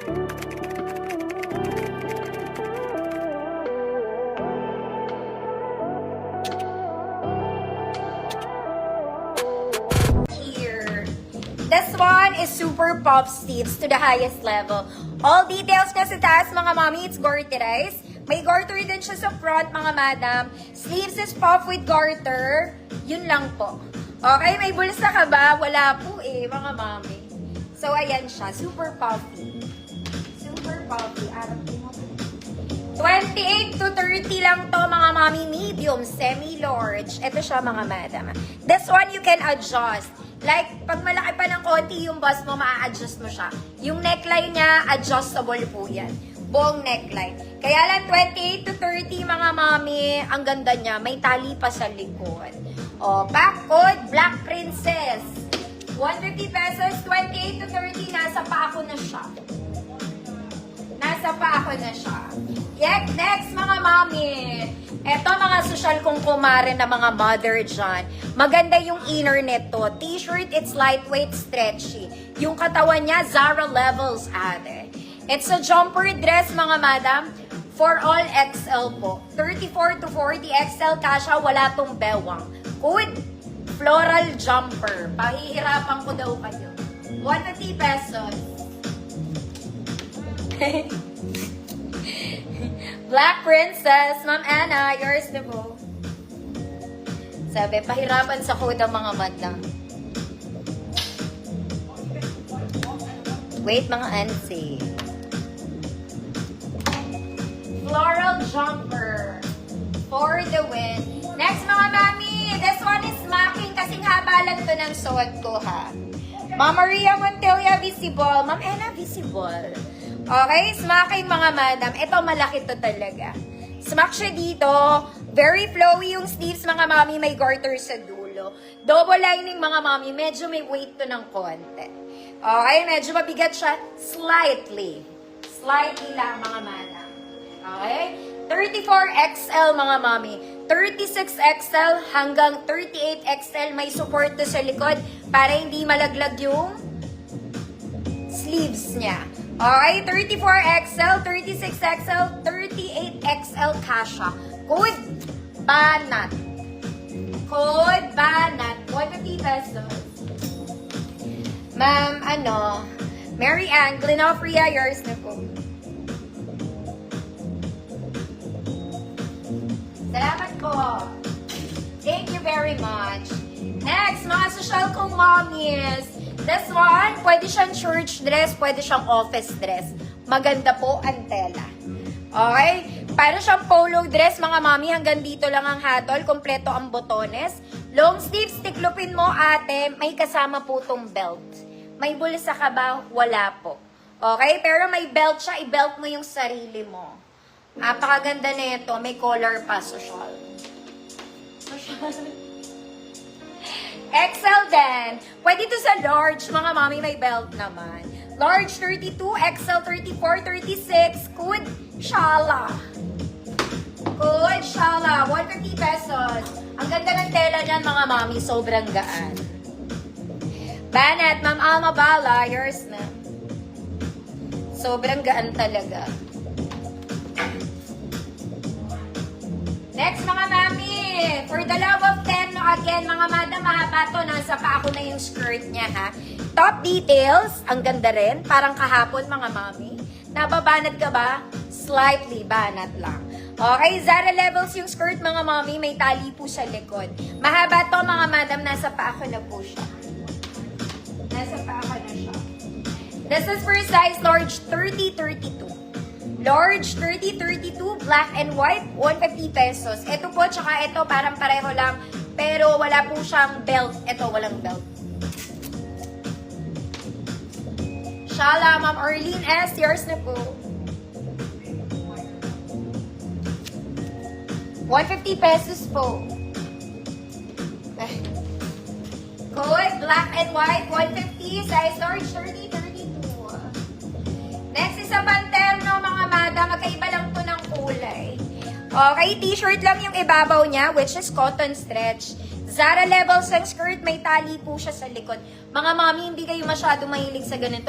Here. This one is super puff sleeves to the highest level. All details na sa taas, mga mami, it's garterized. May garter din siya sa front, mga madam. Sleeves is puff with garter. Yun lang po. Okay, may bulsa ka ba? Wala po eh, mga mami. So, ayan siya. Super puffy. Super puffy. 28 to 30 lang to, mga mami. Medium, semi-large. Ito siya, mga madam. This one, you can adjust. Like, pag malaki pa ng konti yung bust mo, maa-adjust mo siya. Yung neckline niya, adjustable po yan. Buong neckline. Kaya lang, 28 to 30, mga mami, ang ganda niya. May tali pa sa likod. O, back code, Black Princess. 150 pesos, 28 to 30, nasa pa ako na siya. Nasa pa ako na siya. Next, mga mami. Eto, mga social kong kumare na mga mother dyan. Maganda yung inner nito. T-shirt, it's lightweight, stretchy. Yung katawan niya, Zara levels ate. It's a jumper dress, mga madam. For all XL po. 34 to 40 XL kasha, wala tong bewang. Good floral jumper. Pahihirapan ko daw kayo. 150 pesos. Black Princess, Ma'am Anna, yours na po. Sabi, pahirapan sa code ang mga madam. Wait, mga Ansi. Floral jumper for the win. Next, mga mami, this one is smacking kasing haba lang to ng suot ko, ha. Ma'am Maria Montilla, visible. Ma'am Anna, visible. Okay, smacking, mga madam. Ito, malaki to talaga. Smack siya dito. Very flowy yung sleeves, mga mami. May garter sa dulo. Double lining, mga mami. Medyo may weight to ng konti. Okay, medyo mabigat siya. Slightly. Slightly lang, mga madam. Okay? 34XL, mga mami. 36XL hanggang 38XL. May support to sa likod para hindi malaglag yung sleeves niya. Okay, 34XL, 36XL, 38XL kasha. Code BANAT. Code BANAT. 150 pesos. Ma'am, Mary Ann, Glenofria, yours na po. Salamat po. Thank you very much. Next, mga social kong mommies. This one, pwede siyang church dress, pwede siyang office dress. Maganda po ang tela. Okay? Para siyang polo dress, mga mami, hanggang dito lang ang hatol. Kompleto ang botones. Long sleeves, tiklupin mo, ate. May kasama po tong belt. May bulsa ka ba? Wala po. Okay? Pero may belt siya, i-belt mo yung sarili mo. Napakaganda na ito. May collar pa, social. XL din. Pwede to sa large, mga mami, may belt naman. Large 32, XL 34, 36. Good shala. Good shala. 150 pesos. Ang ganda ng tela niyan, mga mami. Sobrang gaan. Banat, Ma'am Alma Bala, yours na. Sobrang gaan talaga. Next, mga mami. For the love of 10, no, again, mga madam, mahaba to. Nasa pa ako na yung skirt niya, ha. Top details, ang ganda rin. Parang kahapon, mga mami. Nababanat ka ba? Slightly, banat lang. Okay, Zara levels yung skirt, mga mami. May tali po sa likod. Mahaba to, mga madam. Nasa pa ako na po siya. Nasa pa ako na siya. This is for size large 30-32. Large, 30-32, black and white, 150 pesos. Ito po, tsaka ito, parang pareho lang. Pero wala po siyang belt. Ito, walang belt. Shala, Ma'am Arlene S. Yours na po. 150 pesos po. Good, black and white, 150. Size large, 30-32. Next is a panterno, mga madam. Magkaiba lang to ng kulay. Okay, t-shirt lang yung ibabaw niya, which is cotton stretch. Zara levels ang skirt, may tali po siya sa likod. Mga mami, hindi kayo masyado mahilig sa ganito.